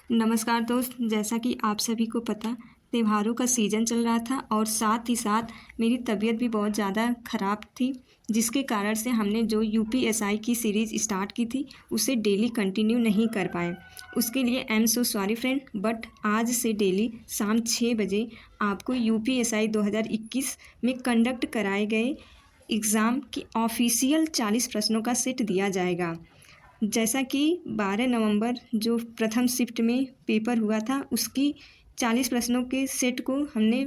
नमस्कार दोस्त, जैसा कि आप सभी को पता त्योहारों का सीज़न चल रहा था और साथ ही साथ मेरी तबीयत भी बहुत ज़्यादा ख़राब थी, जिसके कारण से हमने जो यूपीएसआई की सीरीज़ स्टार्ट की थी उसे डेली कंटिन्यू नहीं कर पाए। उसके लिए I am so sorry friend, but आज से डेली शाम 6 बजे आपको यूपीएसआई 2021 में कंडक्ट कराए गए एग्ज़ाम की ऑफिशियल 40 प्रश्नों का सेट दिया जाएगा। जैसा कि 12 नवंबर जो प्रथम शिफ्ट में पेपर हुआ था उसकी 40 प्रश्नों के सेट को हमने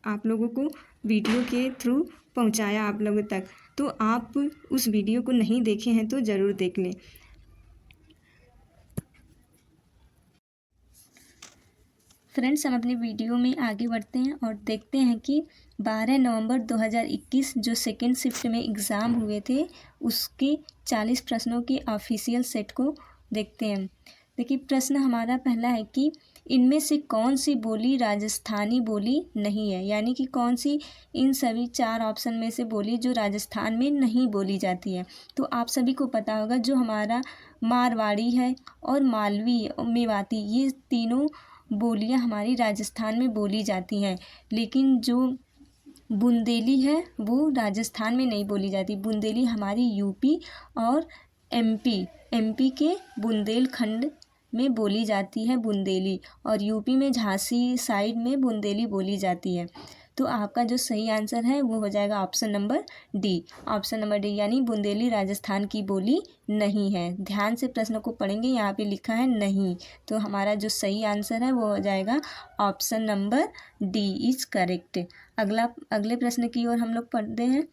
आप लोगों को वीडियो के थ्रू पहुंचाया आप लोगों तक। तो आप उस वीडियो को नहीं देखे हैं तो ज़रूर देख लें। फ्रेंड्स, हम अपनी वीडियो में आगे बढ़ते हैं और देखते हैं कि 12 नवंबर 2021 जो सेकेंड शिफ्ट में एग्ज़ाम हुए थे उसके 40 प्रश्नों के ऑफिशियल सेट को देखते हैं। देखिए, प्रश्न हमारा पहला है कि इनमें से कौन सी बोली राजस्थानी बोली नहीं है, यानी कि कौन सी इन सभी 4 ऑप्शन में से बोली जो राजस्थान में नहीं बोली जाती है। तो आप सभी को पता होगा जो हमारा मारवाड़ी है और मालवी मेवाती, ये तीनों बोलियां हमारी राजस्थान में बोली जाती हैं, लेकिन जो बुंदेली है वो राजस्थान में नहीं बोली जाती। बुंदेली हमारी यूपी और एमपी के बुंदेलखंड में बोली जाती है बुंदेली, और यूपी में झांसी साइड में बुंदेली बोली जाती है। तो आपका जो सही आंसर है वो हो जाएगा option number D. Option number D यानी बुंदेली राजस्थान की बोली नहीं है। ध्यान से प्रश्न को पढ़ेंगे, यहाँ पे लिखा है नहीं, तो हमारा जो सही आंसर है वो हो जाएगा option number D is correct. अगले प्रश्न की ओर हम लोग पढ़ते हैं।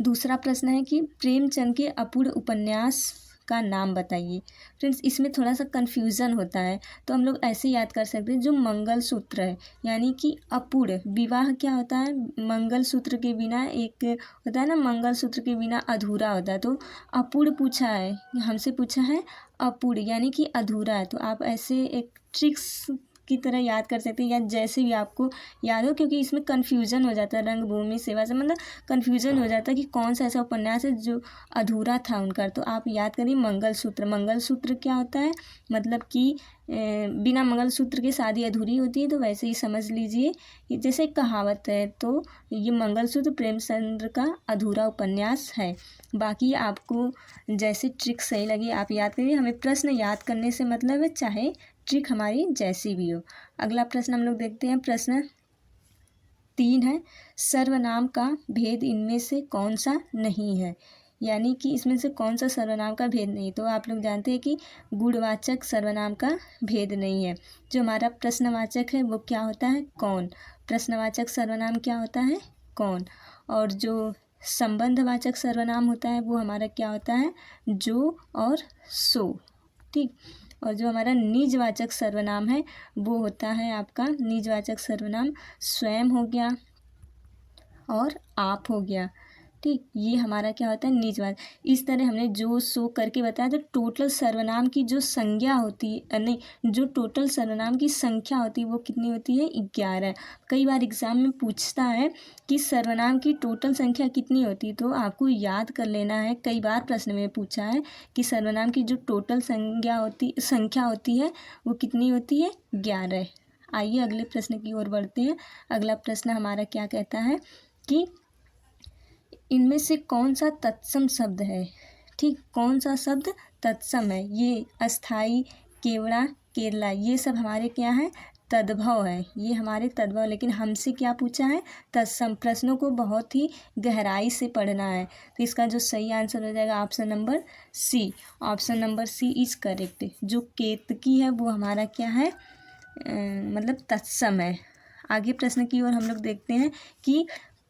दूसरा प्रश्न है कि प्रेमचंद के अपूर्ण उपन्यास का नाम बताइए। फ्रेंड्स, इसमें थोड़ा सा कन्फ्यूज़न होता है, तो हम लोग ऐसे याद कर सकते हैं जो मंगलसूत्र है, यानी कि अपूर्ण विवाह क्या होता है, मंगलसूत्र के बिना एक होता है ना, मंगलसूत्र के बिना अधूरा होता है। तो अपूर्ण पूछा है, हमसे पूछा है अपूर्ण यानी कि अधूरा है। तो आप ऐसे एक ट्रिक्स की तरह याद कर सकते हैं, या जैसे भी आपको याद हो, क्योंकि इसमें कन्फ्यूज़न हो जाता है रंगभूमि सेवा से, मतलब कन्फ्यूज़न हो जाता है कि कौन सा ऐसा उपन्यास है जो अधूरा था उनका। तो आप याद करिए मंगलसूत्र। मंगलसूत्र क्या होता है, मतलब कि बिना मंगलसूत्र के शादी अधूरी होती है। तो वैसे ही समझ लीजिए कि जैसे एक कहावत है, तो ये मंगलसूत्र प्रेमचंद्र का अधूरा उपन्यास है। बाकी आपको जैसे ट्रिक सही लगी आप याद करिए। हमें प्रश्न याद करने से मतलब है, चाहे ट्रिक हमारी जैसी भी हो। अगला प्रश्न हम लोग देखते हैं। प्रश्न 3 है, सर्वनाम का भेद इनमें से कौन सा नहीं है, यानी कि इसमें से कौन सा सर्वनाम का भेद नहीं। तो आप लोग जानते हैं कि गुणवाचक सर्वनाम का भेद नहीं है। जो हमारा प्रश्नवाचक है वो क्या होता है, कौन। प्रश्नवाचक सर्वनाम क्या होता है, कौन। और जो संबंधवाचक सर्वनाम होता है वो हमारा क्या होता है, जो और सो। ठीक। और जो हमारा निजवाचक सर्वनाम है वो होता है आपका निजवाचक सर्वनाम स्वयं हो गया और आप हो गया। ठीक, ये हमारा क्या होता है, निजवाचक। इस तरह हमने जो सो करके बताया। तो टोटल सर्वनाम की जो संज्ञा होती है, नहीं, जो टोटल सर्वनाम की संख्या होती है वो कितनी होती है, 11। कई बार एग्जाम में पूछता है कि सर्वनाम की टोटल संख्या कितनी होती है, तो आपको याद कर लेना है। कई बार प्रश्न में पूछा है कि सर्वनाम की जो टोटल संख्या होती है वो कितनी होती है, 11। आइए अगले प्रश्न की ओर बढ़ते हैं। अगला प्रश्न हमारा क्या कहता है कि इनमें से कौन सा तत्सम शब्द है। ठीक, कौन सा शब्द तत्सम है। ये अस्थाई, केवड़ा, केरला, ये सब हमारे क्या है, तद्भव है। ये हमारे तद्भव, लेकिन हमसे क्या पूछा है, तत्सम। प्रश्नों को बहुत ही गहराई से पढ़ना है। तो इसका जो सही आंसर हो जाएगा option number C. Option number C is correct. जो केतकी है वो हमारा क्या है, मतलब तत्सम है। आगे प्रश्न की ओर हम लोग देखते हैं कि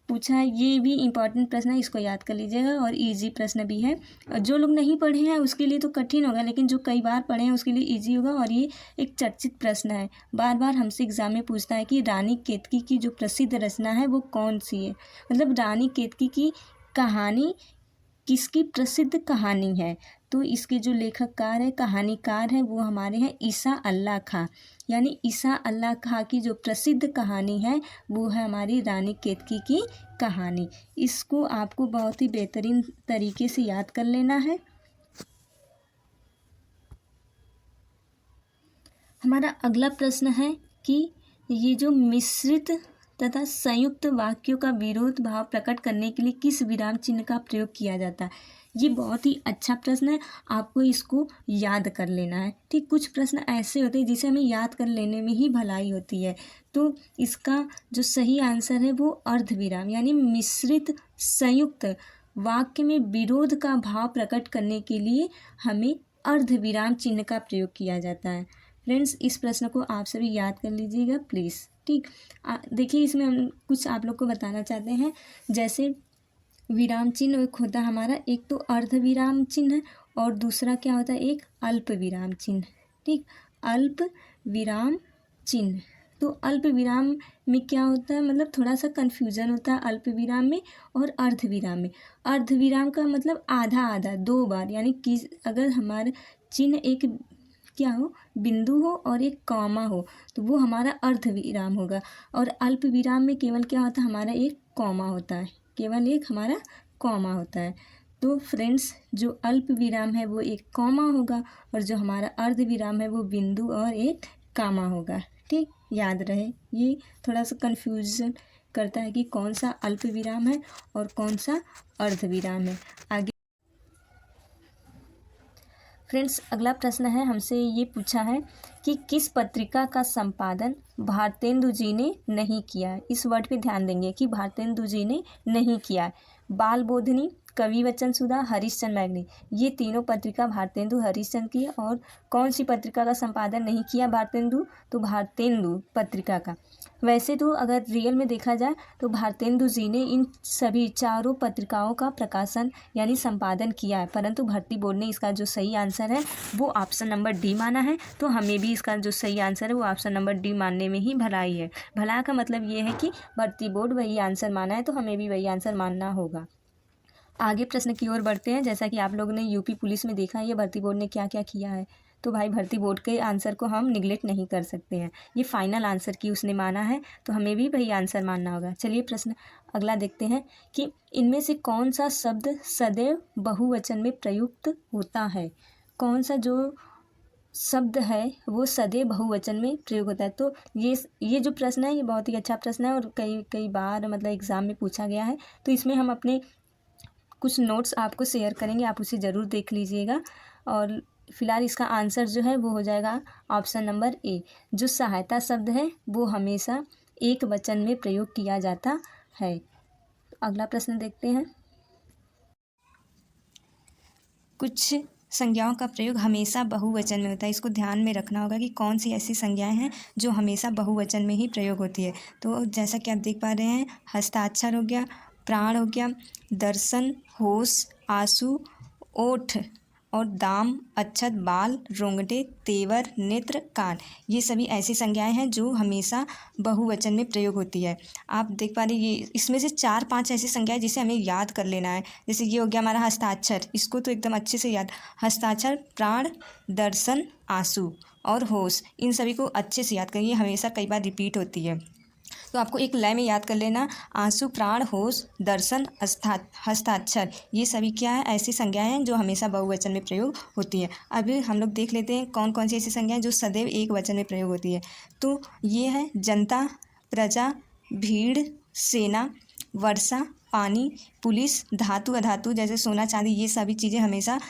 पूछा है, ये भी इम्पॉर्टेंट प्रश्न है, इसको याद कर लीजिएगा, और इजी प्रश्न भी है। जो लोग नहीं पढ़े हैं उसके लिए तो कठिन होगा, लेकिन जो कई बार पढ़े हैं उसके लिए इजी होगा। और ये एक चर्चित प्रश्न है, बार बार हमसे एग्जाम में पूछता है कि रानी केतकी की जो प्रसिद्ध रचना है वो कौन सी है। मतलब रानी केतकी की कहानी किसकी प्रसिद्ध कहानी है। तो इसके जो लेखककार है, कहानीकार है, वो हमारे हैं ईसा अल्लाह खां। यानी ईसा अल्लाह खां की जो प्रसिद्ध कहानी है वो है हमारी रानी केतकी की कहानी। इसको आपको बहुत ही बेहतरीन तरीके से याद कर लेना है। हमारा अगला प्रश्न है कि ये जो मिश्रित तथा संयुक्त वाक्यों का विरोध भाव प्रकट करने के लिए किस विराम चिन्ह का प्रयोग किया जाता है। ये बहुत ही अच्छा प्रश्न है, आपको इसको याद कर लेना है। ठीक, कुछ प्रश्न ऐसे होते हैं जिसे हमें याद कर लेने में ही भलाई होती है। तो इसका जो सही आंसर है वो अर्धविराम यानी मिश्रित संयुक्त वाक्य में विरोध का भाव प्रकट करने के लिए हमें अर्धविराम चिन्ह का प्रयोग किया जाता है। फ्रेंड्स, इस प्रश्न को आप सभी याद कर लीजिएगा प्लीज़। ठीक, देखिए इसमें हम कुछ आप लोग को बताना चाहते हैं। जैसे विराम चिन्ह एक होता है हमारा, एक तो अर्ध विराम चिन्ह और दूसरा क्या होता है, एक अल्प विराम चिन्ह। ठीक, अल्प विराम चिन्ह। तो अल्प विराम में क्या होता है, मतलब थोड़ा सा कन्फ्यूज़न होता है अल्प विराम में और अर्ध विराम में। अर्ध विराम का मतलब आधा आधा, 2 बार, यानी कि अगर हमारे चिन्ह एक क्या हो, बिंदु हो और एक कॉमा हो तो वो हमारा अर्ध विराम होगा। और अल्प विराम में केवल क्या होता है, हमारा एक कॉमा होता है, केवल एक हमारा कॉमा होता है। तो फ्रेंड्स, जो अल्प विराम है वो एक कॉमा होगा और जो हमारा अर्ध विराम है वो बिंदु और एक कामा होगा। ठीक, याद रहे, ये थोड़ा सा कन्फ्यूजन करता है कि कौन सा अल्प विराम है और कौन सा अर्ध विराम है। आगे फ्रेंड्स, अगला प्रश्न है, हमसे ये पूछा है कि किस पत्रिका का संपादन भारतेंदु जी ने नहीं किया है। इस वर्ड पे ध्यान देंगे कि भारतेंदु जी ने नहीं किया है। बाल बोधिनी, कवि वचन सुधा, हरिश्चंद्र मैगनी, ये तीनों पत्रिका भारतेंदु हरिश्चंद्र की है। और कौन सी पत्रिका का संपादन नहीं किया भारतेंदु, तो भारतेंदु पत्रिका का। वैसे तो अगर रियल में देखा जाए तो भारतेंदु जी ने इन सभी चारों पत्रिकाओं का प्रकाशन यानी संपादन किया है, परंतु भर्ती बोर्ड ने इसका जो सही आंसर है वो ऑप्शन नंबर डी माना है। तो हमें भी इसका जो सही आंसर है वो ऑप्शन नंबर डी मानने में ही भलाई है। भला का मतलब ये है कि भर्ती बोर्ड वही आंसर माना है तो हमें भी वही आंसर मानना होगा। आगे प्रश्न की ओर बढ़ते हैं। जैसा कि आप लोगों ने यूपी पुलिस में देखा है भर्ती बोर्ड ने क्या क्या किया है, तो भाई भर्ती बोर्ड के आंसर को हम निगलेक्ट नहीं कर सकते हैं। ये फाइनल आंसर की उसने माना है तो हमें भी वही आंसर मानना होगा। चलिए प्रश्न अगला देखते हैं कि इनमें से कौन सा शब्द सदैव बहुवचन में प्रयुक्त होता है। कौन सा जो शब्द है वो सदैव बहुवचन में प्रयोग होता है। तो ये जो प्रश्न है ये बहुत ही अच्छा प्रश्न है और कई बार मतलब एग्ज़ाम में पूछा गया है। तो इसमें हम अपने कुछ नोट्स आपको शेयर करेंगे, आप उसे ज़रूर देख लीजिएगा। और फिलहाल इसका आंसर जो है वो हो जाएगा ऑप्शन नंबर ए। जो सहायता शब्द है वो हमेशा एक वचन में प्रयोग किया जाता है। अगला प्रश्न देखते हैं। कुछ संज्ञाओं का प्रयोग हमेशा बहुवचन में होता है। इसको ध्यान में रखना होगा कि कौन सी ऐसी संज्ञाएं हैं जो हमेशा बहुवचन में ही प्रयोग होती है। तो जैसा कि आप देख पा रहे हैं, हस्ताक्षर हो गया, प्राण हो गया, दर्शन, होश, आंसू, ओठ और दाम, अक्षत, बाल, रोंगटे, तेवर, नेत्र, कान, ये सभी ऐसी संज्ञाएं हैं जो हमेशा बहुवचन में प्रयोग होती है। आप देख पा रहे हैं ये इसमें से 4-5 ऐसी संज्ञाएं जिसे हमें याद कर लेना है। जैसे ये हो गया हमारा हस्ताक्षर, इसको तो एकदम अच्छे से याद, हस्ताक्षर, प्राण, दर्शन, आंसू और होश, इन सभी को अच्छे से याद करिए, हमेशा कई बार रिपीट होती है। तो आपको एक लय में याद कर लेना, आंसू, प्राण, होश, दर्शन, हस्ताक्षर, ये सभी क्या है, ऐसी संज्ञाएं हैं जो हमेशा बहुवचन में प्रयोग होती है। अभी हम लोग देख लेते हैं कौन कौन सी ऐसी संज्ञाएं जो सदैव एक वचन में प्रयोग होती है। तो ये है जनता, प्रजा, भीड़, सेना, वर्षा, पानी, पुलिस, धातु, अधातु जैसे सोना चांदी, ये सभी चीज़ें हमेशा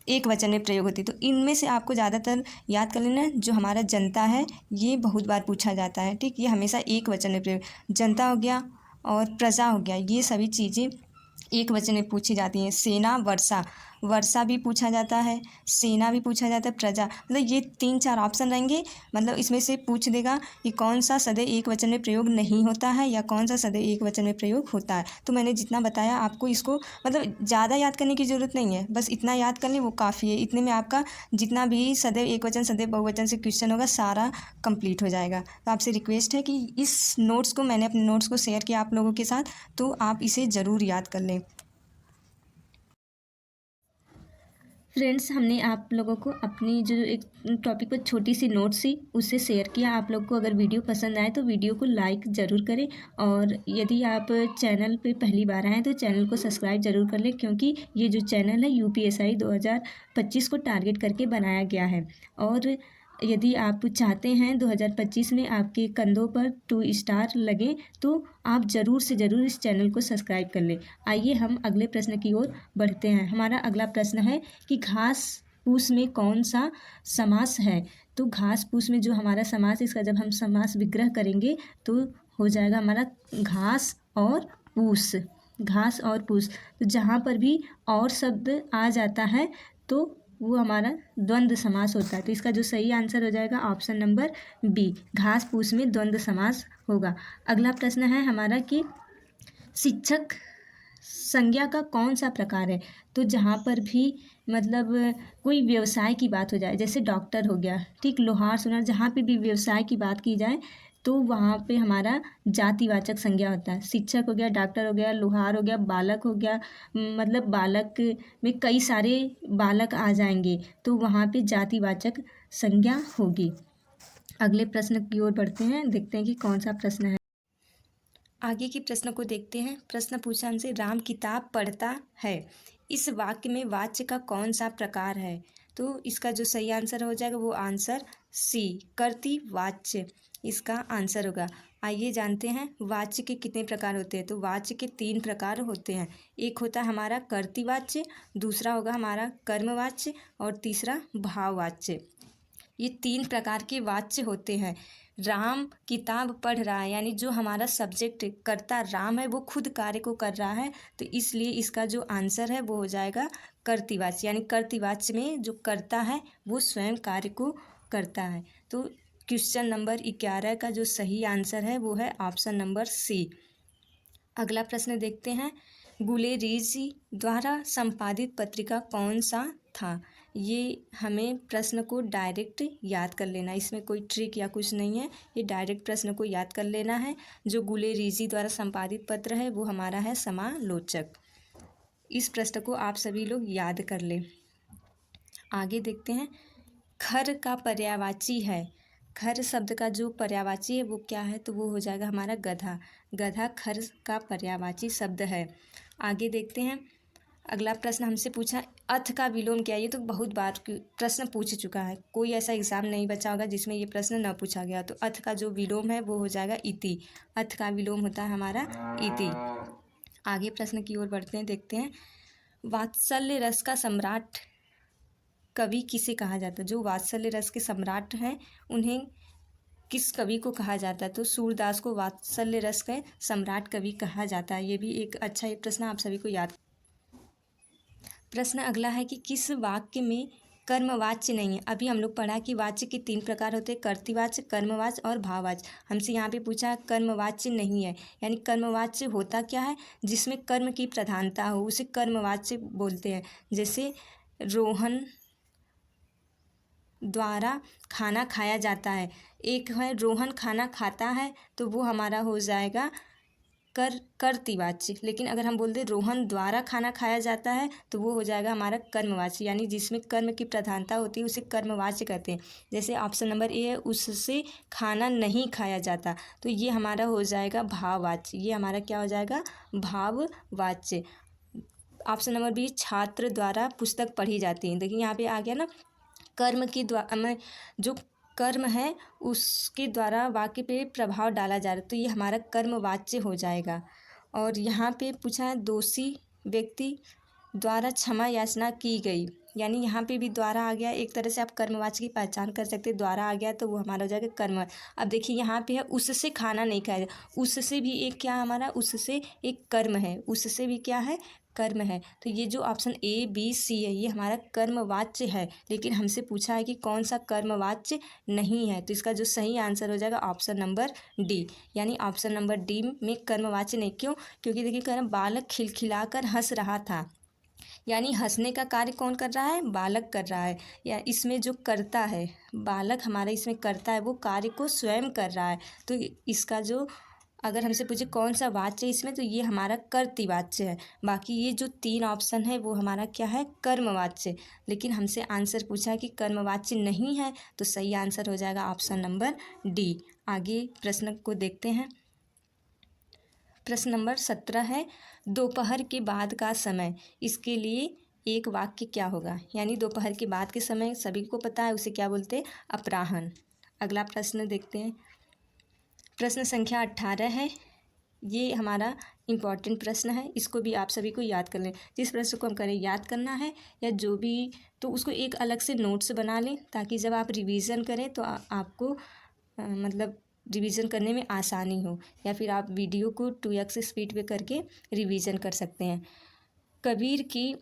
एक वचन में प्रयोग होती है। तो इनमें से आपको ज़्यादातर याद कर लेना, जो हमारा जनता है ये बहुत बार पूछा जाता है। ठीक, ये हमेशा एक वचन में प्रयोग, जनता हो गया और प्रजा हो गया, ये सभी चीज़ें एक वचन में पूछी जाती हैं। सेना, वर्षा, वर्षा भी पूछा जाता है, सेना भी पूछा जाता है, प्रजा, मतलब ये 3-4 ऑप्शन रहेंगे। मतलब इसमें से पूछ देगा कि कौन सा सदैव एक वचन में प्रयोग नहीं होता है या कौन सा सदैव एक वचन में प्रयोग होता है। तो मैंने जितना बताया आपको, इसको मतलब ज़्यादा याद करने की ज़रूरत नहीं है, बस इतना याद कर लें वो काफ़ी है। इतने में आपका जितना भी सदैव एक वचन सदैव बहुवचन से क्वेश्चन होगा सारा कंप्लीट हो जाएगा। तो आपसे रिक्वेस्ट है कि इस नोट्स को, मैंने अपने नोट्स को शेयर किया आप लोगों के साथ, तो आप इसे ज़रूर याद कर लें। फ्रेंड्स, हमने आप लोगों को अपनी जो एक टॉपिक पर छोटी सी नोट्स थी उससे शेयर किया। आप लोग को अगर वीडियो पसंद आए तो वीडियो को लाइक ज़रूर करें और यदि आप चैनल पे पहली बार आएँ तो चैनल को सब्सक्राइब ज़रूर कर लें, क्योंकि ये जो चैनल है UPSI 2025 को टारगेट करके बनाया गया है। और यदि आप चाहते हैं 2025 में आपके कंधों पर 2 स्टार लगे तो आप ज़रूर से ज़रूर इस चैनल को सब्सक्राइब कर लें। आइए हम अगले प्रश्न की ओर बढ़ते हैं। हमारा अगला प्रश्न है कि घास फूस में कौन सा समास है। तो घास फूस में जो हमारा समास, इसका जब हम समास विग्रह करेंगे तो हो जाएगा हमारा घास और पूस। घास और पूस, तो जहाँ पर भी और शब्द आ जाता है तो वो हमारा द्वंद्व समास होता है। तो इसका जो सही आंसर हो जाएगा ऑप्शन नंबर बी, घास फूस में द्वंद्व समास होगा। अगला प्रश्न है हमारा कि शिक्षक संज्ञा का कौन सा प्रकार है। तो जहाँ पर भी मतलब कोई व्यवसाय की बात हो जाए, जैसे डॉक्टर हो गया, ठीक, लोहार सुनार, जहाँ पे भी व्यवसाय की बात की जाए तो वहाँ पे हमारा जातिवाचक संज्ञा होता है। शिक्षक हो गया, डॉक्टर हो गया, लोहार हो गया, बालक हो गया, मतलब बालक में कई सारे बालक आ जाएंगे तो वहाँ पे जातिवाचक संज्ञा होगी। अगले प्रश्न की ओर बढ़ते हैं, देखते हैं कि कौन सा प्रश्न है। आगे के प्रश्न को देखते हैं। प्रश्न पूछा हमसे, राम किताब पढ़ता है, इस वाक्य में वाच्य का कौन सा प्रकार है। तो इसका जो सही आंसर हो जाएगा वो आंसर सी, कर्तृवाच्य इसका आंसर होगा। आइए जानते हैं वाच्य के कितने प्रकार होते हैं। तो वाच्य के 3 प्रकार होते हैं। एक होता है हमारा कर्तृवाच्य, दूसरा होगा हमारा कर्मवाच्य और तीसरा भाववाच्य। ये 3 प्रकार के वाच्य होते हैं। राम किताब पढ़ रहा है, यानी जो हमारा सब्जेक्ट कर्ता राम है वो खुद कार्य को कर रहा है, तो इसलिए इसका जो आंसर है वो हो जाएगा कर्तृवाच्य। यानी कर्तृवाच्य में जो कर्ता है वो स्वयं कार्य को करता है। तो क्वेश्चन नंबर 11 का जो सही आंसर है वो है ऑप्शन नंबर सी। अगला प्रश्न देखते हैं, गुलेरिजी द्वारा संपादित पत्रिका कौन सा था। ये हमें प्रश्न को डायरेक्ट याद कर लेना, इसमें कोई ट्रिक या कुछ नहीं है, ये डायरेक्ट प्रश्न को याद कर लेना है। जो गुलेरिजी द्वारा संपादित पत्र है वो हमारा है समालोचक। इस प्रश्न को आप सभी लोग याद कर लें। आगे देखते हैं, खर का पर्यायवाची है। खर शब्द का जो पर्यायवाची है वो क्या है, तो वो हो जाएगा हमारा गधा। गधा खर का पर्यायवाची शब्द है। आगे देखते हैं, अगला प्रश्न हमसे पूछा अथ का विलोम क्या है। ये तो बहुत बार प्रश्न पूछ चुका है, कोई ऐसा एग्जाम नहीं बचा होगा जिसमें ये प्रश्न न पूछा गया। तो अथ का जो विलोम है वो हो जाएगा इति। अथ का विलोम होता है हमारा इति। आगे प्रश्न की ओर बढ़ते हैं, देखते हैं, वात्सल्य रस का सम्राट कवि किसे कहा जाता है। जो वात्सल्य रस के सम्राट हैं उन्हें किस कवि को कहा जाता है। तो सूरदास को वात्सल्य रस के सम्राट कवि कहा जाता है। ये भी एक अच्छा प्रश्न आप सभी को याद। प्रश्न अगला है कि किस वाक्य में कर्मवाच्य नहीं है। अभी हम लोग पढ़ा कि वाच्य के 3 प्रकार होते हैं, कर्तृवाच्य, कर्मवाच्य और भाववाच्य। हमसे यहाँ पे पूछा कर्मवाच्य नहीं है, यानी कर्मवाच्य होता क्या है, जिसमें कर्म की प्रधानता हो उसे कर्मवाच्य बोलते हैं। जैसे रोहन द्वारा खाना खाया जाता है, एक है रोहन खाना खाता है, तो वो हमारा हो जाएगा कर्तृवाच्य। लेकिन अगर हम बोल दें रोहन द्वारा खाना खाया जाता है तो वो हो जाएगा हमारा कर्मवाच्य, यानी जिसमें कर्म की प्रधानता होती है उसे कर्मवाच्य कहते हैं। जैसे ऑप्शन नंबर ए है, उससे खाना नहीं खाया जाता, तो ये हमारा हो जाएगा भाववाच्य। ये हमारा क्या हो जाएगा, भाववाच्य। ऑप्शन नंबर बी, छात्र द्वारा पुस्तक पढ़ी जाती है। देखिए यहाँ पे आ गया ना, कर्म के द्वारा जो कर्म है उसके द्वारा वाक्य पे प्रभाव डाला जा रहा है, तो ये हमारा कर्मवाच्य हो जाएगा। और यहाँ पे पूछा है दोषी व्यक्ति द्वारा क्षमा याचना की गई, यानी यहाँ पे भी द्वारा आ गया। एक तरह से आप कर्मवाच्य की पहचान कर सकते हैं, द्वारा आ गया तो वो हमारा हो जाएगा कर्म। अब देखिए यहाँ पे है उससे खाना नहीं खाया जाए, उससे भी एक क्या हमारा, उससे एक कर्म है, उससे भी क्या है, कर्म है। तो ये जो ऑप्शन ए बी सी है ये हमारा कर्मवाच्य है, लेकिन हमसे पूछा है कि कौन सा कर्मवाच्य नहीं है। तो इसका जो सही आंसर हो जाएगा ऑप्शन नंबर डी, यानी ऑप्शन नंबर डी में कर्मवाच्य नहीं। क्यों, क्योंकि देखिए कर्म बालक खिलखिलाकर हंस रहा था, यानी हंसने का कार्य कौन कर रहा है, बालक कर रहा है। या इसमें जो करता है बालक हमारा इसमें करता है वो कार्य को स्वयं कर रहा है। तो इसका जो अगर हमसे पूछे कौन सा वाच्य है इसमें, तो ये हमारा कर्तृवाच्य है। बाकी ये जो 3 ऑप्शन है वो हमारा क्या है, कर्मवाच्य। लेकिन हमसे आंसर पूछा है कि कर्मवाच्य नहीं है, तो सही आंसर हो जाएगा ऑप्शन नंबर डी। आगे प्रश्न को देखते हैं। प्रश्न नंबर 17 है, दोपहर के बाद का समय, इसके लिए एक वाक्य क्या होगा, यानी दोपहर के बाद के समय सभी को पता है उसे क्या बोलते हैं, अपराह्न। अगला प्रश्न देखते हैं, प्रश्न संख्या 18 है। ये हमारा इम्पॉर्टेंट प्रश्न है, इसको भी आप सभी को याद कर लें। जिस प्रश्न को हम करें याद करना है या जो भी, तो उसको एक अलग से नोट्स बना लें ताकि जब आप रिवीजन करें तो आपको मतलब रिवीजन करने में आसानी हो, या फिर आप वीडियो को 2x स्पीड पे करके रिवीजन कर सकते हैं। कबीर की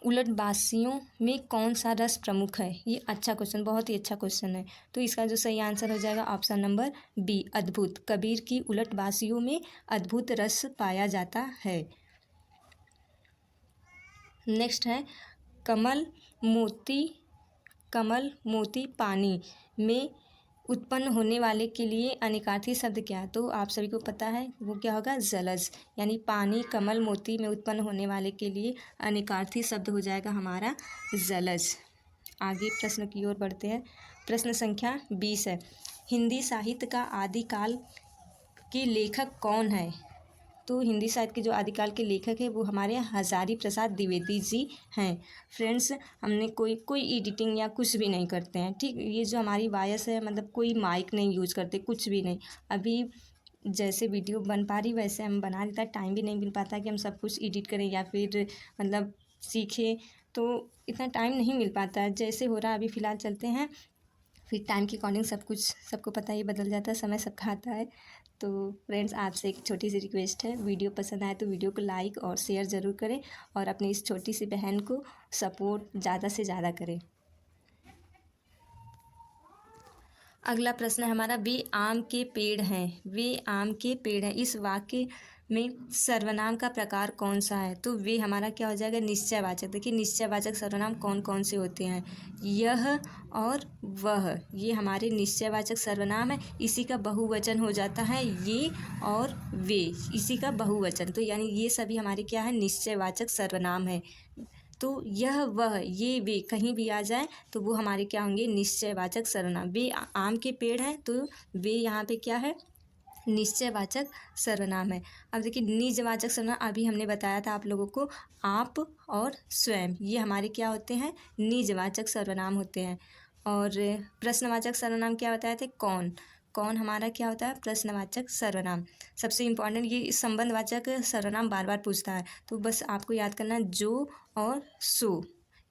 उलटबासियों में कौन सा रस प्रमुख है? ये अच्छा क्वेश्चन, बहुत ही अच्छा क्वेश्चन है। तो इसका जो सही आंसर हो जाएगा ऑप्शन नंबर बी, अद्भुत। कबीर की उलटबासियों में अद्भुत रस पाया जाता है। नेक्स्ट है, कमल मोती पानी में उत्पन्न होने वाले के लिए अनिकार्थी शब्द क्या है? तो आप सभी को पता है वो क्या होगा, जलज। यानी पानी, कमल, मोती में उत्पन्न होने वाले के लिए अनिकार्थी शब्द हो जाएगा हमारा जलज। आगे प्रश्न की ओर बढ़ते हैं। प्रश्न संख्या 20 है, हिंदी साहित्य का आदिकाल के लेखक कौन है? तो हिंदी साहित्य के जो आदिकाल के लेखक है वो हमारे हजारी प्रसाद द्विवेदी जी हैं। फ्रेंड्स, हमने कोई एडिटिंग या कुछ भी नहीं करते हैं, ठीक। ये जो हमारी वॉइस है, मतलब कोई माइक नहीं यूज करते, कुछ भी नहीं। अभी जैसे वीडियो बन पा रही वैसे हम बना देता है, टाइम भी नहीं मिल पाता कि हम सब कुछ एडिट करें या फिर मतलब सीखें, तो इतना टाइम नहीं मिल पाता है। जैसे हो रहा है अभी फ़िलहाल चलते हैं, फिर टाइम के अकॉर्डिंग सब कुछ, सबको पता है ये बदल जाता है, समय सबका आता है। तो फ्रेंड्स, आपसे एक छोटी सी रिक्वेस्ट है, वीडियो पसंद आए तो वीडियो को लाइक और शेयर ज़रूर करें और अपनी इस छोटी सी बहन को सपोर्ट ज़्यादा से ज़्यादा करें। अगला प्रश्न है हमारा, वे आम के पेड़ हैं। वे आम के पेड़ हैं, इस वाक्य में सर्वनाम का प्रकार कौन सा है? तो वे हमारा क्या हो जाएगा, निश्चयवाचक। देखिए निश्चयवाचक सर्वनाम कौन कौन से होते हैं, यह और वह, ये हमारे निश्चयवाचक सर्वनाम है। इसी का बहुवचन हो जाता है ये और वे, इसी का बहुवचन। तो यानी ये सभी हमारे क्या है, निश्चयवाचक सर्वनाम है। तो यह वह ये वे कहीं भी आ जाए तो वो हमारे क्या होंगे, निश्चयवाचक सर्वनाम। वे आम के पेड़ हैं तो वे यहाँ पे क्या है, निश्चयवाचक सर्वनाम है। अब देखिए निजवाचक सर्वनाम अभी हमने बताया था आप लोगों को, आप और स्वयं, ये हमारे क्या होते हैं, निजवाचक सर्वनाम होते हैं। और प्रश्नवाचक सर्वनाम क्या बताए थे, कौन हमारा क्या होता है, प्रश्नवाचक सर्वनाम। सबसे इम्पॉर्टेंट ये संबंधवाचक सर्वनाम बार बार पूछता है, तो बस आपको याद करना जो और सो,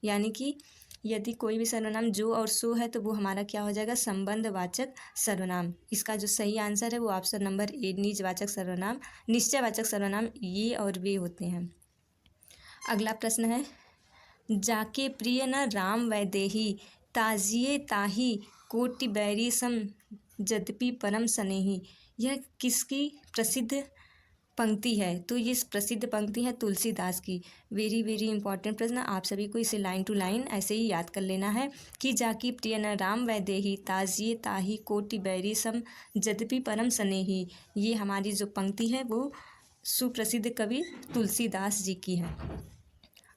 यानी कि यदि कोई भी सर्वनाम जो और सो है तो वो हमारा क्या हो जाएगा, संबंधवाचक सर्वनाम। इसका जो सही आंसर है वो ऑप्शन नंबर ए, निजवाचक सर्वनाम, निश्चयवाचक सर्वनाम ये और वे होते हैं। अगला प्रश्न है, जाके प्रिय न राम वैदेही, ताजिए ताही कोटि बैरी सम यद्यपि परम स्नेही। यह किसकी प्रसिद्ध पंक्ति है? तो ये प्रसिद्ध पंक्ति है तुलसीदास की। वेरी वेरी इंपॉर्टेंट प्रश्न, आप सभी को इसे लाइन टू लाइन ऐसे ही याद कर लेना है कि जाकी प्रिय न राम वैदेही, ताजिए ताही कोटि बैरी सम यद्यपि परम स्नेही। ये हमारी जो पंक्ति है वो सुप्रसिद्ध कवि तुलसीदास जी की है।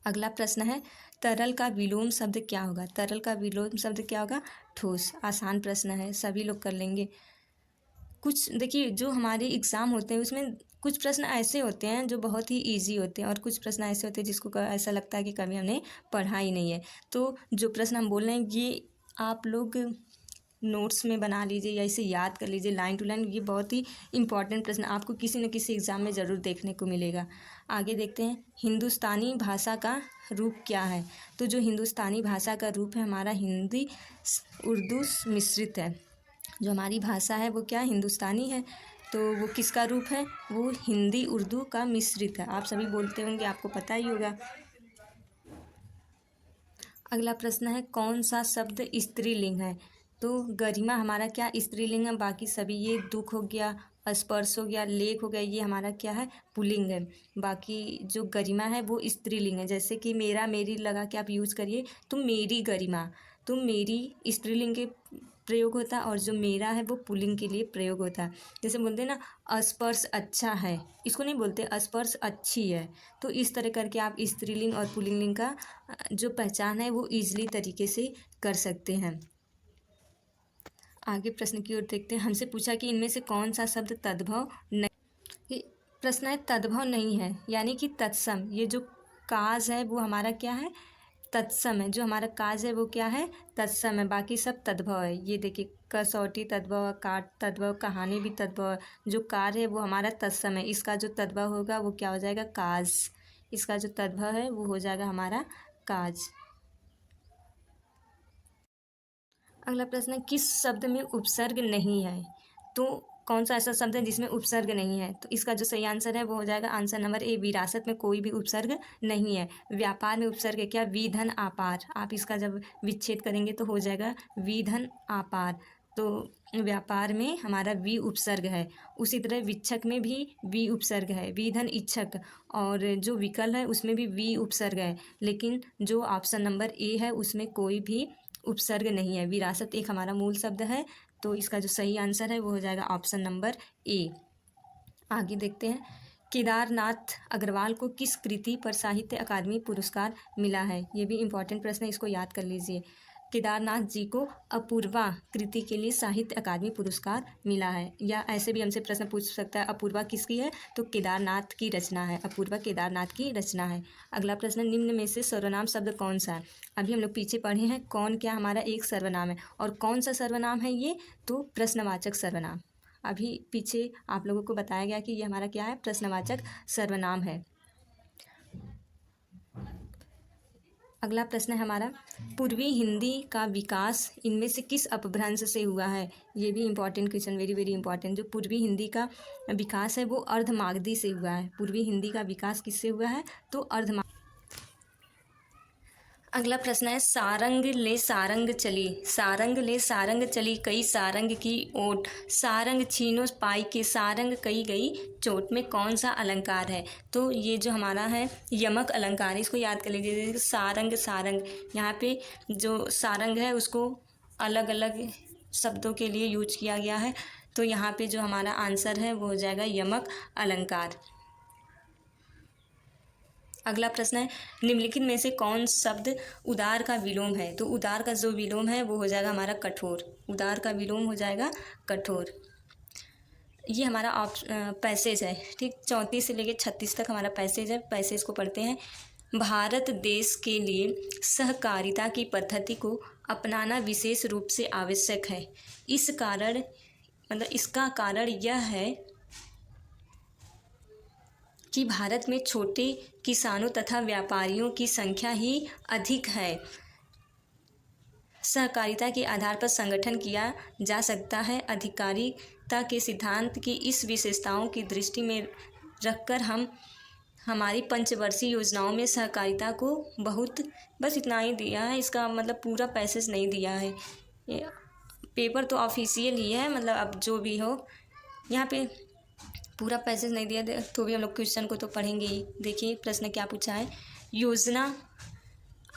अगला प्रश्न है, तरल का विलोम शब्द क्या होगा? तरल का विलोम शब्द क्या होगा, ठोस। आसान प्रश्न है, सभी लोग कर लेंगे। कुछ देखिए जो हमारे एग्ज़ाम होते हैं उसमें कुछ प्रश्न ऐसे होते हैं जो बहुत ही इजी होते हैं और कुछ प्रश्न ऐसे होते हैं जिसको ऐसा लगता है कि कभी हमने पढ़ा ही नहीं है। तो जो प्रश्न हम बोल रहे हैं ये आप लोग नोट्स में बना लीजिए या इसे याद कर लीजिए लाइन टू लाइन। ये बहुत ही इंपॉर्टेंट प्रश्न आपको किसी न किसी एग्ज़ाम में ज़रूर देखने को मिलेगा। आगे देखते हैं, हिंदुस्तानी भाषा का रूप क्या है? तो जो हिंदुस्तानी भाषा का रूप है हमारा हिंदी उर्दू मिश्रित है। जो हमारी भाषा है वो क्या हिंदुस्तानी है, तो वो किसका रूप है, वो हिंदी उर्दू का मिश्रित है। आप सभी बोलते होंगे, आपको पता ही होगा। अगला प्रश्न है, कौन सा शब्द स्त्रीलिंग है? तो गरिमा हमारा क्या स्त्रीलिंग है, बाकी सभी ये दुख हो गया, स्पर्श हो गया, लेख हो गया, ये हमारा क्या है, पुल्लिंग है। बाकी जो गरिमा है वो स्त्रीलिंग है। जैसे कि मेरा मेरी लगा के आप यूज़ करिए, तो मेरी गरिमा, तो मेरी स्त्रीलिंग के प्रयोग होता है और जो मेरा है वो पुल्लिंग के लिए प्रयोग होता है। जैसे बोलते हैं ना, स्पर्श अच्छा है, इसको नहीं बोलते स्पर्श अच्छी है। तो इस तरह करके आप स्त्रीलिंग और पुल्लिंग का जो पहचान है वो ईजिली तरीके से कर सकते हैं। आगे प्रश्न की ओर देखते हैं। हमसे पूछा कि इनमें से कौन सा शब्द तद्भव नहीं, प्रश्न है तद्भव नहीं है यानी कि तत्सम। ये जो काज है वो हमारा क्या है, तत्सम है। जो हमारा काज है वो क्या है, तत्सम है। बाकी सब तद्भव है। ये देखिए, कसौटी तद्भव, काट तद्भव, कहानी भी तद्भव। जो कार्य है वो हमारा तत्सम है। इसका जो तद्भव होगा वो क्या हो जाएगा, काज। इसका जो तद्भव है वो हो जाएगा हमारा काज। अगला प्रश्न है, किस शब्द में उपसर्ग नहीं है? तो कौन सा ऐसा शब्द है जिसमें उपसर्ग नहीं है? तो इसका जो सही आंसर है वो हो जाएगा आंसर नंबर ए, विरासत में कोई भी उपसर्ग नहीं है। व्यापार में उपसर्ग है क्या, विधन आपार। आप इसका जब विच्छेद करेंगे तो हो जाएगा विधन आपार। तो व्यापार में हमारा वी उपसर्ग है। उसी तरह विच्छक में भी वी उपसर्ग है, विधन इच्छक। और जो विकल है उसमें भी वी उपसर्ग है। लेकिन जो ऑप्शन नंबर ए है उसमें कोई भी उपसर्ग नहीं है। विरासत एक हमारा मूल शब्द है। तो इसका जो सही आंसर है वो हो जाएगा ऑप्शन नंबर ए। आगे देखते हैं, केदारनाथ अग्रवाल को किस कृति पर साहित्य अकादमी पुरस्कार मिला है? ये भी इम्पोर्टेंट प्रश्न है, इसको याद कर लीजिए। केदारनाथ जी को अपूर्वा कृति के लिए साहित्य अकादमी पुरस्कार मिला है। या ऐसे भी हमसे प्रश्न पूछ सकता है, अपूर्वा किसकी है? तो केदारनाथ की रचना है। अपूर्वा केदारनाथ की रचना है। अगला प्रश्न, निम्न में से सर्वनाम शब्द कौन सा है? अभी हम लोग पीछे पढ़े हैं कौन क्या हमारा एक सर्वनाम है। और कौन सा सर्वनाम है ये? तो प्रश्नवाचक सर्वनाम। अभी पीछे आप लोगों को बताया गया कि ये हमारा क्या है, प्रश्नवाचक सर्वनाम है। अगला प्रश्न है हमारा, पूर्वी हिंदी का विकास इनमें से किस अपभ्रंश से हुआ है? ये भी important question, very very important. जो पूर्वी हिंदी का विकास है वो अर्धमागधी से हुआ है। पूर्वी हिंदी का विकास किससे हुआ है? तो अर्धमागधी। अगला प्रश्न है, सारंग ले सारंग चली, सारंग ले सारंग चली कई सारंग की ओट, सारंग छीनो पाई के सारंग कई गई चोट में कौन सा अलंकार है? तो ये जो हमारा है यमक अलंकार है। इसको याद कर लीजिए। सारंग सारंग, यहाँ पे जो सारंग है उसको अलग अलग शब्दों के लिए यूज किया गया है। तो यहाँ पे जो हमारा आंसर है वो हो जाएगा यमक अलंकार। अगला प्रश्न है, निम्नलिखित में से कौन शब्द उदार का विलोम है? तो उदार का जो विलोम है वो हो जाएगा हमारा कठोर। उदार का विलोम हो जाएगा कठोर। ये हमारा पैसेज है, ठीक। 34 से लेकर 36 तक हमारा पैसेज है। पैसेज को पढ़ते हैं। भारत देश के लिए सहकारिता की पद्धति को अपनाना विशेष रूप से आवश्यक है। इस कारण इसका कारण यह है कि भारत में छोटे किसानों तथा व्यापारियों की संख्या ही अधिक है। सहकारिता के आधार पर संगठन किया जा सकता है। अधिकारिता के सिद्धांत की इस विशेषताओं की दृष्टि में रखकर हम हमारी पंचवर्षीय योजनाओं में सहकारिता को बहुत, बस इतना ही दिया है। इसका मतलब पूरा पैसेज नहीं दिया है। ये पेपर तो ऑफिशियल ही है, मतलब अब जो भी हो, यहाँ पे पूरा पैसेज नहीं दिया तो भी हम लोग क्वेश्चन को तो पढ़ेंगे ही। देखिए प्रश्न क्या पूछा है, योजना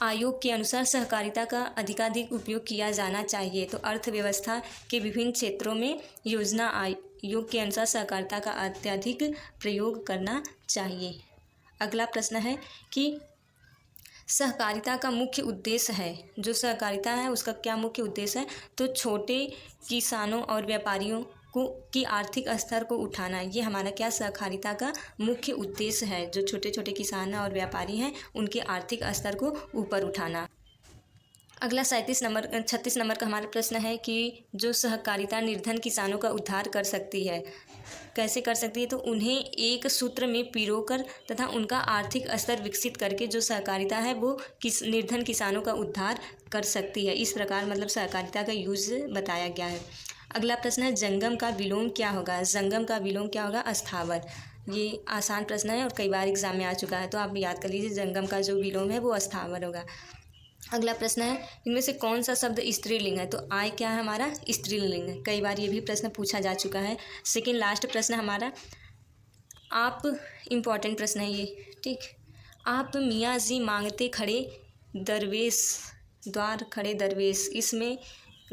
आयोग के अनुसार सहकारिता का अधिकाधिक उपयोग किया जाना चाहिए। तो अर्थव्यवस्था के विभिन्न क्षेत्रों में योजना आयोग के अनुसार सहकारिता का अत्यधिक प्रयोग करना चाहिए। अगला प्रश्न है कि सहकारिता का मुख्य उद्देश्य है, जो सहकारिता है उसका क्या मुख्य उद्देश्य है? तो छोटे किसानों और व्यापारियों की आर्थिक स्तर को उठाना। ये हमारा क्या सहकारिता का मुख्य उद्देश्य है। जो छोटे छोटे किसान और व्यापारी हैं उनके आर्थिक स्तर को ऊपर उठाना। अगला 36 नंबर का हमारा प्रश्न है कि जो सहकारिता निर्धन किसानों का उद्धार कर सकती है, कैसे कर सकती है? तो उन्हें एक सूत्र में पिरोकर तथा उनका आर्थिक स्तर विकसित करके जो सहकारिता है वो निर्धन किसानों का उद्धार कर सकती है। इस प्रकार मतलब सहकारिता का यूज बताया गया है। अगला प्रश्न है, जंगम का विलोम क्या होगा? जंगम का विलोम क्या होगा? अस्थावर। ये आसान प्रश्न है और कई बार एग्जाम में आ चुका है, तो आप याद कर लीजिए जंगम का जो विलोम है वो अस्थावर होगा। अगला प्रश्न है, इनमें से कौन सा शब्द स्त्रीलिंग है? तो आय क्या है हमारा? स्त्रीलिंग है। कई बार ये भी प्रश्न पूछा जा चुका है। सेकेंड लास्ट प्रश्न हमारा, आप इम्पॉर्टेंट प्रश्न है ये, ठीक। आप मियाँ जी मांगते खड़े दरवेश द्वार खड़े दरवेश, इसमें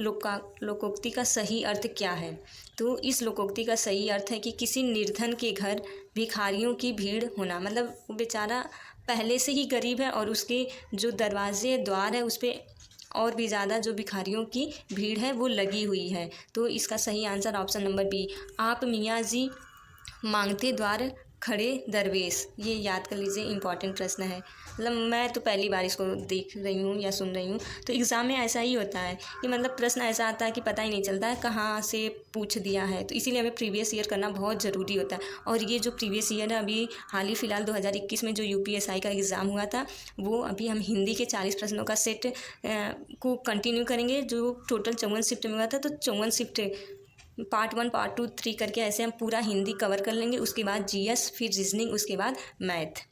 लोकोक्ति का सही अर्थ क्या है? तो इस लोकोक्ति का सही अर्थ है कि किसी निर्धन के घर भिखारियों की भीड़ होना। मतलब वो बेचारा पहले से ही गरीब है और उसके जो दरवाजे द्वार है उस पर और भी ज़्यादा जो भिखारियों की भीड़ है वो लगी हुई है। तो इसका सही आंसर ऑप्शन नंबर बी, आप मियाँ जी मांगते द्वार खड़े दरवेश, ये याद कर लीजिए, इंपॉर्टेंट प्रश्न है। मतलब मैं तो पहली बार इसको देख रही हूँ या सुन रही हूँ, तो एग्ज़ाम में ऐसा ही होता है कि मतलब प्रश्न ऐसा आता है कि पता ही नहीं चलता है कहाँ से पूछ दिया है। तो इसीलिए हमें प्रीवियस ईयर करना बहुत ज़रूरी होता है। और ये जो प्रीवियस ईयर है, अभी हाल ही फिलहाल 2021 में जो UPSI का एग्ज़ाम हुआ था, वो अभी हम हिंदी के 40 प्रश्नों का सेट को कंटिन्यू करेंगे, जो टोटल 54 शिफ्ट में हुआ था। तो 54 शिफ्ट पार्ट 1, पार्ट 2, 3 करके ऐसे हम पूरा हिंदी कवर कर लेंगे। उसके बाद GS, फिर रीजनिंग, उसके बाद मैथ।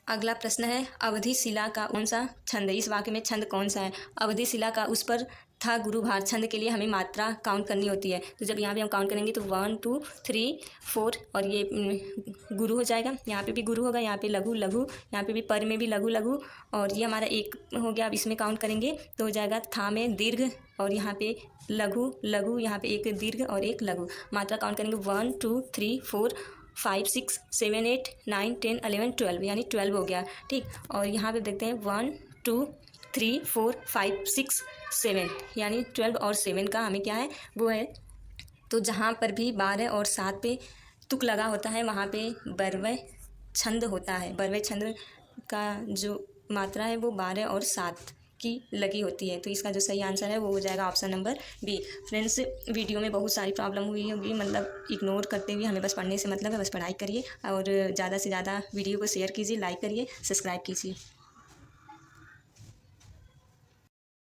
अगला प्रश्न है, अवधि शिला का कौन सा छंद है? इस वाक्य में छंद कौन सा है? अवधि शिला का उस पर था गुरुभार। छंद के लिए हमें मात्रा काउंट करनी होती है। तो जब यहाँ पे हम काउंट करेंगे तो 1 2 3 4 और ये गुरु हो जाएगा। यहाँ पे भी गुरु होगा, यहाँ पे लघु लघु, यहाँ पे भी पर में भी लघु लघु, और ये हमारा एक हो गया। अब इसमें काउंट करेंगे तो हो जाएगा था में दीर्घ, और यहाँ पे लघु लघु, यहाँ पे एक दीर्घ और एक लघु। मात्रा काउंट करेंगे 1 2 3 4 5 6 7 8 9 10 11 12, यानी 12 हो गया। ठीक, और यहाँ पे देखते हैं 1 2 3 4 5 6 7, यानी 12 और 7 का हमें क्या है, वो है। तो जहाँ पर भी 12 और 7 पे तुक लगा होता है, वहाँ पे बर्वय छंद होता है। बर्वय छंद का जो मात्रा है वो 12 और 7 की लगी होती है। तो इसका जो सही आंसर है वो हो जाएगा option number B. Friends, video में बहुत सारी प्रॉब्लम हुई होगी, मतलब इग्नोर करते हुए, हमें बस पढ़ने से मतलब है, बस पढ़ाई करिए और ज़्यादा से ज़्यादा वीडियो को शेयर कीजिए, लाइक करिए, सब्सक्राइब कीजिए।